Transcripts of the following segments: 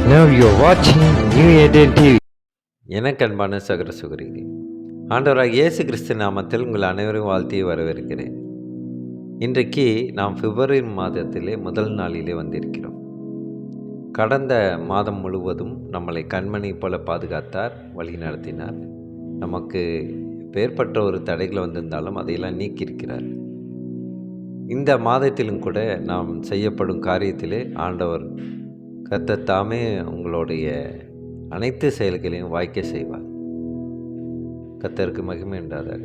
Now you're watching New Eden TV. எனக்கு அன்பான சகோதர சகோதரிகளே, ஆண்டவராகிய இயேசு கிறிஸ்து நாமத்தில் உங்கள் அனைவரும் வாழ்த்தி வரவேற்கிறேன். இன்றைக்கு நாம் பிப்ரவரி மாதத்திலே முதல் நாளிலே வந்திருக்கிறோம். கடந்த மாதம் முழுவதும் நம்மளை கண்மணி போல பாதுகாத்தார், வழி நடத்தினார். நமக்கு ஏற்பட்ட ஒரு தடைகள் வந்திருந்தாலும் அதையெல்லாம் நீக்கியிருக்கிறார். இந்த மாதத்திலும் கூட நாம் செய்யப்படும் காரியத்திலே ஆண்டவர் கர்த்தர் தாமே உங்களுடைய அனைத்து செயல்களையும் வாய்க்க செய்வார். கர்த்தருக்கு மகிமை உண்டாதாக.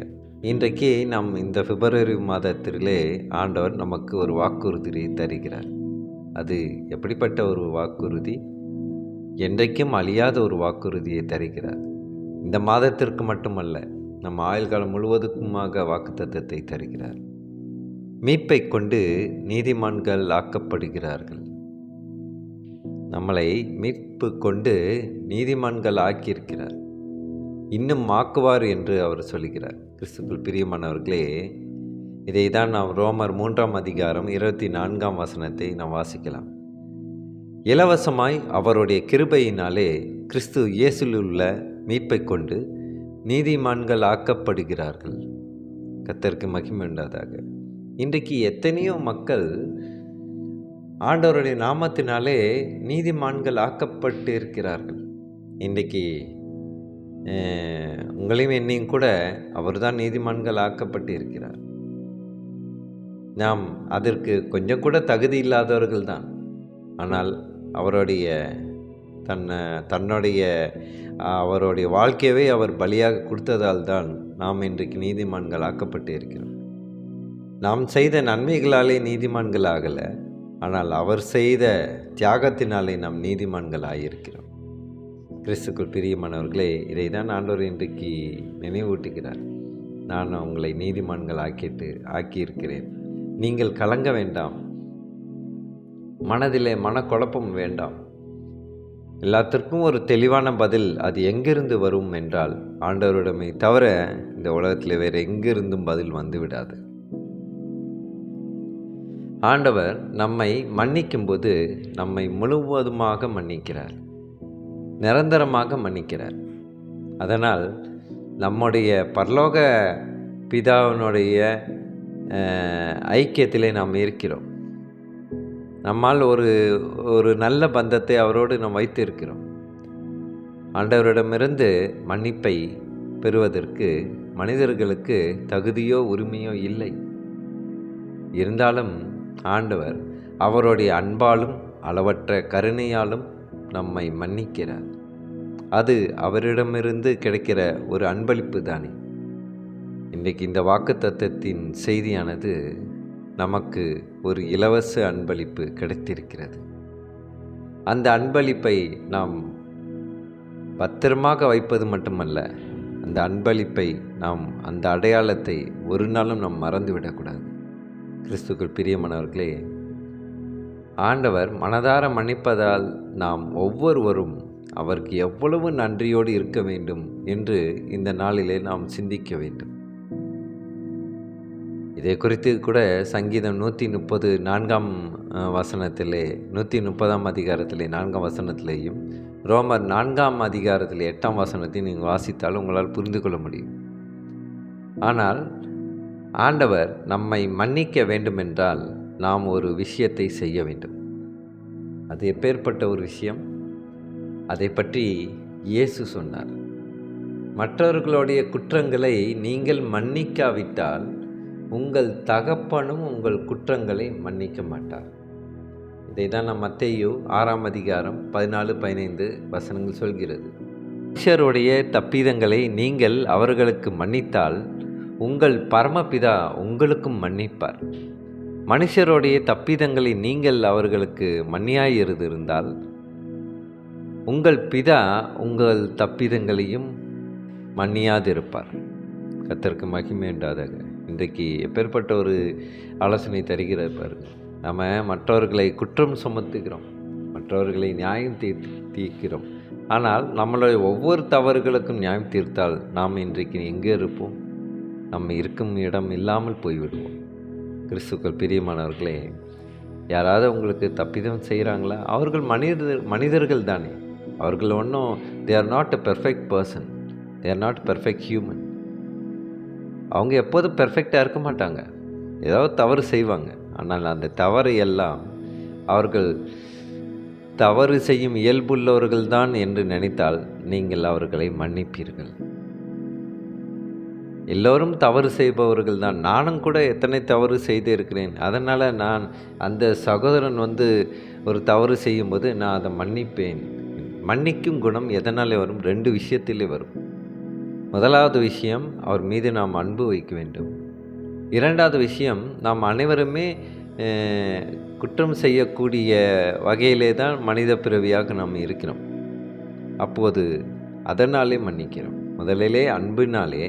இன்றைக்கு நாம் இந்த பிப்ரவரி மாதத்திலே ஆண்டவர் நமக்கு ஒரு வாக்குறுதியை தருகிறார். அது எப்படிப்பட்ட ஒரு வாக்குறுதி? என்றைக்கும் அழியாத ஒரு வாக்குறுதியை தருகிறார். இந்த மாதத்திற்கு மட்டுமல்ல, நம் ஆயுள்காலம் முழுவதுக்குமாக வாக்குத்தத்தத்தை தருகிறார். மீட்பை கொண்டு நீதிமான்கள் ஆக்கப்படுகிறார்கள். நம்மளை மீட்பு கொண்டு நீதிமான்கள் ஆக்கியிருக்கிறார், இன்னும் ஆக்குவார் என்று அவர் சொல்கிறார். கிறிஸ்துக்குள் பிரியமானவர்களே, இதை தான் நாம் ரோமர் 3ஆம் அதிகாரம் 24ஆம் வசனத்தை நாம் வாசிக்கலாம். இலவசமாய் அவருடைய கிருபையினாலே கிறிஸ்து இயேசுவில் உள்ள மீட்பை கொண்டு நீதிமான்கள் ஆக்கப்படுகிறார்கள். கர்த்தருக்கு மகிமை உண்டாதாக. இன்றைக்கு எத்தனையோ மக்கள் ஆண்டவருடைய நாமத்தினாலே நீதிமான்கள் ஆக்கப்பட்டு இருக்கிறார்கள். இன்றைக்கு உங்களையும் என்னையும் கூட அவர்தான் நீதிமான்கள் ஆக்கப்பட்டு இருக்கிறார். நாம் அதற்கு கொஞ்சம் கூட தகுதி இல்லாதவர்கள் தான். ஆனால் அவருடைய தன்னுடைய அவருடைய வாழ்க்கையவே அவர் பலியாக கொடுத்ததால் தான் நாம் இன்றைக்கு நீதிமான்கள் ஆக்கப்பட்டு இருக்கிறோம். நாம் செய்த நன்மைகளாலே நீதிமான்கள் ஆகலை, ஆனால் அவர் செய்த தியாகத்தினாலே நாம் நீதிமான்கள் ஆகியிருக்கிறோம். கிறிஸ்துக்குள் பிரியமானவர்களே, இதை தான் ஆண்டவர் இன்றைக்கு நினைவூட்டுகிறார். நான் உங்களை நீதிமான்கள் ஆக்கியிருக்கிறேன். நீங்கள் கலங்க வேண்டாம், மனதிலே மனக்குழப்பம் வேண்டாம். எல்லாத்திற்கும் ஒரு தெளிவான பதில் அது எங்கிருந்து வரும் என்றால் ஆண்டவரிடமே தவிர இந்த உலகத்தில் வேறு எங்கிருந்தும் பதில் வந்துவிடாது. ஆண்டவர் நம்மை மன்னிக்கும்போது நம்மை முழுவதுமாக மன்னிக்கிறார், நிரந்தரமாக மன்னிக்கிறார். அதனால் நம்முடைய பரலோக பிதாவினுடைய ஐக்கியத்திலே நாம் இருக்கிறோம். நம்மால் ஒரு நல்ல பந்தத்தை அவரோடு நாம் வைத்து இருக்கிறோம். ஆண்டவரிடமிருந்து மன்னிப்பை பெறுவதற்கு மனிதர்களுக்கு தகுதியோ உரிமையோ இல்லை. இருந்தாலும் ஆண்டவர் அவருடைய அன்பாலும் அளவற்ற கருணையாலும் நம்மை மன்னிக்கிறார். அது அவரிடமிருந்து கிடைக்கிற ஒரு அன்பளிப்பு தானே. இன்றைக்கு இந்த வாக்குத்தத்தத்தின் செய்தியானது நமக்கு ஒரு இலவச அன்பளிப்பு கிடைத்திருக்கிறது. அந்த அன்பளிப்பை நாம் பத்திரமாக வைப்பது மட்டுமல்ல, அந்த அன்பளிப்பை நாம் அந்த அடையாளத்தை ஒரு நாளும் நாம் மறந்துவிடக்கூடாது. கிறிஸ்துக்குள் பிரியமானவர்களே, ஆண்டவர் மனதார மன்னிப்பதால் நாம் ஒவ்வொருவரும் அவருக்கு எவ்வளவு நன்றியோடு இருக்க வேண்டும் என்று இந்த நாளிலே நாம் சிந்திக்க வேண்டும். இதை குறித்து கூட சங்கீதம் 134ஆம் வசனத்திலே 130ஆம் அதிகாரத்திலே 4ஆம் வசனத்திலேயும் ரோமர் 4ஆம் அதிகாரத்திலே 8ஆம் வசனத்தை நீங்கள் வாசித்தால் உங்களால் புரிந்து கொள்ள முடியும். ஆனால் ஆண்டவர் நம்மை மன்னிக்க வேண்டுமென்றால் நாம் ஒரு விஷயத்தை செய்ய வேண்டும். அது எப்பேற்பட்ட ஒரு விஷயம்? அதை பற்றி இயேசு சொன்னார். மற்றவர்களுடைய குற்றங்களை நீங்கள் மன்னிக்காவிட்டால் உங்கள் தகப்பனும் உங்கள் குற்றங்களை மன்னிக்க மாட்டார். இதை தான் நம் மத்தேயு 6ஆம் அதிகாரம் 14-15 வசனங்கள் சொல்கிறது. மனுஷருடைய தப்பிதங்களை நீங்கள் அவர்களுக்கு மன்னித்தால் உங்கள் பரமபிதா உங்களுக்கும் மன்னிப்பார். மனுஷருடைய தப்பிதங்களை நீங்கள் அவர்களுக்கு மன்னியாயிருந்தால் உங்கள் பிதா உங்கள் தப்பிதங்களையும் மன்னியாதிருப்பார். கர்த்தருக்கு மகிமை உண்டாதாக. இன்றைக்கு எப்பேற்பட்ட ஒரு ஆலோசனை தருகிறார் பாருங்கள். நம்ம மற்றவர்களை குற்றம் சுமத்துகிறோம், மற்றவர்களை நியாயம் தீர்க்கிறோம். ஆனால் நம்மளுடைய ஒவ்வொரு தவறுகளுக்கும் நியாயம் தீர்த்தால் நாம் இன்றைக்கு எங்கே இருப்போம்? நம்ம இருக்கும் இடம் இல்லாமல் போய்விடுவோம். கிறிஸ்துக்கள் பிரியமானவர்களே, யாராவது உங்களுக்கு தப்பிதம் செய்கிறாங்களா? அவர்கள் மனிதர்கள் தானே. அவர்கள் ஒன்றும் they are not a perfect person, they are not perfect human. அவங்க எப்போதும் பெர்ஃபெக்டாக இருக்க மாட்டாங்க, ஏதாவது தவறு செய்வாங்க. ஆனால் அந்த தவறை எல்லாம் அவர்கள் தவறு செய்யும் இயல்புள்ளவர்கள் தான் என்று நினைத்தால் நீங்கள் அவர்களை மன்னிப்பீர்கள். எல்லோரும் தவறு செய்பவர்கள் தான். நானும் கூட எத்தனை தவறு செய்து இருக்கிறேன். அதனால் நான் அந்த சகோதரன் ஒரு தவறு செய்யும்போது நான் அதை மன்னிப்பேன். மன்னிக்கும் குணம் எதனாலே வரும்? 2 விஷயத்திலே வரும். முதலாவது விஷயம், அவர் மீது நாம் அன்பு வைக்க வேண்டும். 2வது விஷயம், நாம் அனைவருமே குற்றம் செய்யக்கூடிய வகையிலே தான் மனித பிறவியாக நாம் இருக்கிறோம். அப்போது அதனாலே மன்னிக்கிறோம். முதலிலே அன்பினாலே,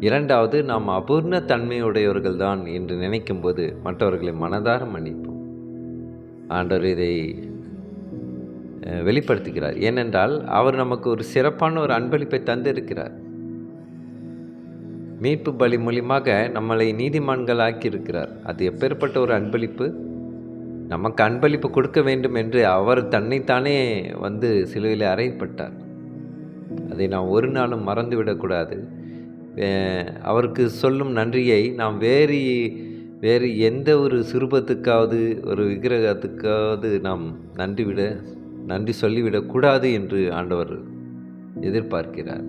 2வது நாம் அபூர்ண தன்மையுடையவர்கள் தான் என்று நினைக்கும்போது மற்றவர்களை மனதார மன்னிப்போம். ஆண்டவர் இதை வெளிப்படுத்துகிறார். ஏனென்றால் அவர் நமக்கு ஒரு சிறப்பான ஒரு அன்பளிப்பை தந்திருக்கிறார். மீட்பு பலி மூலியமாக நம்மளை நீதிமான்கள் ஆக்கியிருக்கிறார். அது எப்பேற்பட்ட ஒரு அன்பளிப்பு! நமக்கு அன்பளிப்பு கொடுக்க வேண்டும் என்று அவர் தன்னைத்தானே சிலுவையில் அறையப்பட்டார். அதை நாம் ஒரு நாளும் மறந்துவிடக்கூடாது. அவருக்கு சொல்லும் நன்றியை நாம் வேறு எந்த ஒரு சிறுபத்துக்காவது ஒரு விக்கிரகத்துக்காவது நாம் நன்றி சொல்லிவிடக்கூடாது என்று ஆண்டவர் எதிர்பார்க்கிறார்.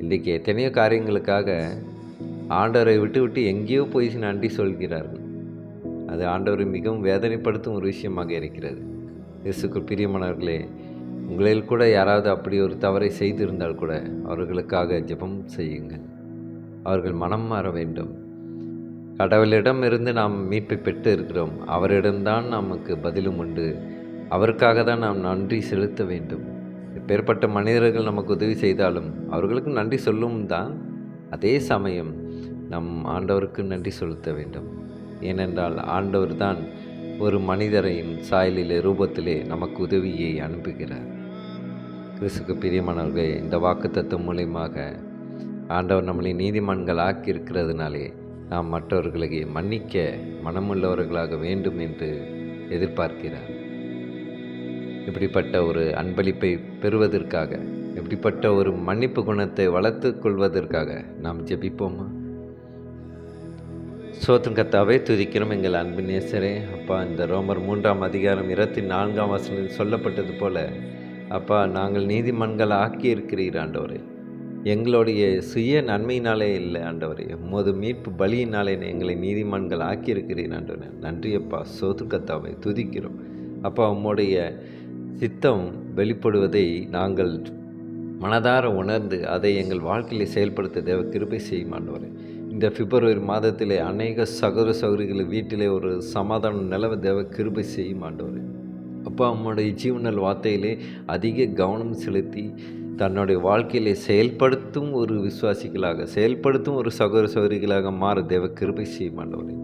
இன்றைக்கு எத்தனையோ காரியங்களுக்காக ஆண்டவரை விட்டு எங்கேயோ போய் நன்றி சொல்கிறார்கள். அது ஆண்டவரை மிகவும் வேதனைப்படுத்தும் ஒரு விஷயமாக இருக்கிறது. இயேசுக்குள் பிரியமானவர்களே, உங்களில் கூட யாராவது அப்படி ஒரு தவறை செய்திருந்தால் கூட அவர்களுக்காக ஜெபம் செய்யுங்கள். அவர்கள் மனம் மாற வேண்டும். கடவுளிடமிருந்து நாம் மீட்பை பெற்று இருக்கிறோம். அவரிடம்தான் நமக்கு பதிலும் உண்டு. அவருக்காக தான் நாம் நன்றி செலுத்த வேண்டும். எப்பேற்பட்ட மனிதர்கள் நமக்கு உதவி செய்தாலும் அவர்களுக்கு நன்றி சொல்லும் தான். அதே சமயம் நம் ஆண்டவருக்கு நன்றி செலுத்த வேண்டும். ஏனென்றால் ஆண்டவர் தான் ஒரு மனிதரின் சாயலிலே ரூபத்திலே நமக்கு உதவியை அனுப்புகிறார். கிறிஸ்துவுக்கு பிரியமானவர்களே, இந்த வாக்குத்தத்தம் மூலமாக ஆண்டவர் நம்மளை நீதிமான்கள் ஆக்கியிருக்கிறதுனாலே நாம் மற்றவர்களை மன்னிக்க மனமுள்ளவர்களாக வேண்டும் என்று எதிர்பார்க்கிறார். இப்படிப்பட்ட ஒரு அன்பளிப்பை பெறுவதற்காக, இப்படிப்பட்ட ஒரு மன்னிப்பு குணத்தை வளர்த்து கொள்வதற்காக நாம் ஜெபிப்போமா? ஸ்தோத்திரம் கர்த்தாவே, துதிக்கிறோம் எங்கள் அன்பு நேசரே. அப்பா, இந்த ரோமர் 3ஆம் அதிகாரம் 24ஆம் வசனத்தில் சொல்லப்பட்டது போல அப்பா, நாங்கள் நீதிமான்கள் ஆக்கியிருக்கிறீர் ஆண்டவரே. எங்களுடைய சுய நன்மையினாலே இல்லை ஆண்டவரே, உமது மீட்பு பலியினாலே எங்களை நீதிமான்கள் ஆக்கியிருக்கிறீர் ஆண்டவரே. நன்றி அப்பா, ஸ்தோத்திரம் கர்த்தாவே, துதிக்கிறோம் அப்பா. உம்முடைய சித்தம் வெளிப்படுவதை நாங்கள் மனதார உணர்ந்து அதை எங்கள் வாழ்க்கையில் செயல்படுத்த தேவ கிருபை செய்யும் ஆண்டவரே. இந்த பிப்ரவரி மாதத்திலே அநேக சகோதர சகோதரிகள் வீட்டிலே ஒரு சமாதானம் நிலவ தேவ கிருபை செய்யும் ஆண்டவரே. அப்பா, உம்முடைய ஜீவனல் வார்த்தையிலே அதிக கவனம் செலுத்தி தன்னுடைய வாழ்க்கையிலே செயல்படுத்தும் ஒரு விசுவாசிகளாக, செயல்படுத்தும் ஒரு சகோதர சகோதரிகளாக மாற தேவ கிருபை செய்யும் ஆண்டவரே.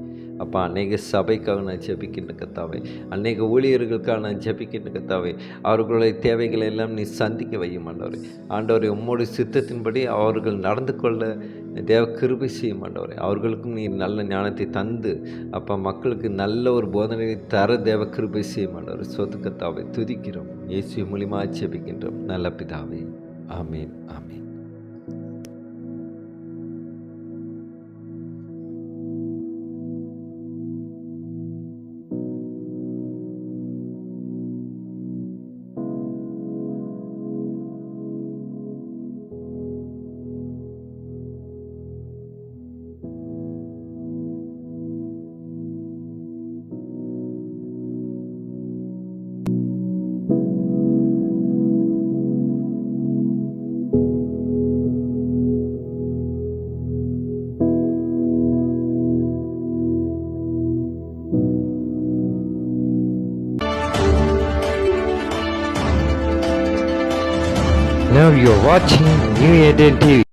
அப்பா, அநேக சபைக்காக நான் ஜெபிக்கின்ற கர்த்தாவே, அநேக ஊழியர்களுக்காக நான் ஜெபிக்கின்ற கர்த்தாவே, அவர்களுடைய தேவைகளை எல்லாம் நீ சந்திக்க வையும் ஆண்டவரே. ஆண்டவரே, உம்முடைய சித்தத்தின்படி அவர்கள் நடந்து கொள்ள தேவ கிருபை செய்யும் ஆண்டவரே. அவர்களுக்கும் நீ நல்ல ஞானத்தை தந்து அப்பா, மக்களுக்கு நல்ல ஒரு போதனையை தர தேவ கிருபை செய்யும் ஆண்டவரே. ஸ்தோத்திரம் கர்த்தாவே, துதிக்கிறோம். இயேசு மூலமாக ஜெபிக்கின்றோம் நல்ல பிதாவே. ஆமீன், ஆமீன். Now you're watching New Eden TV.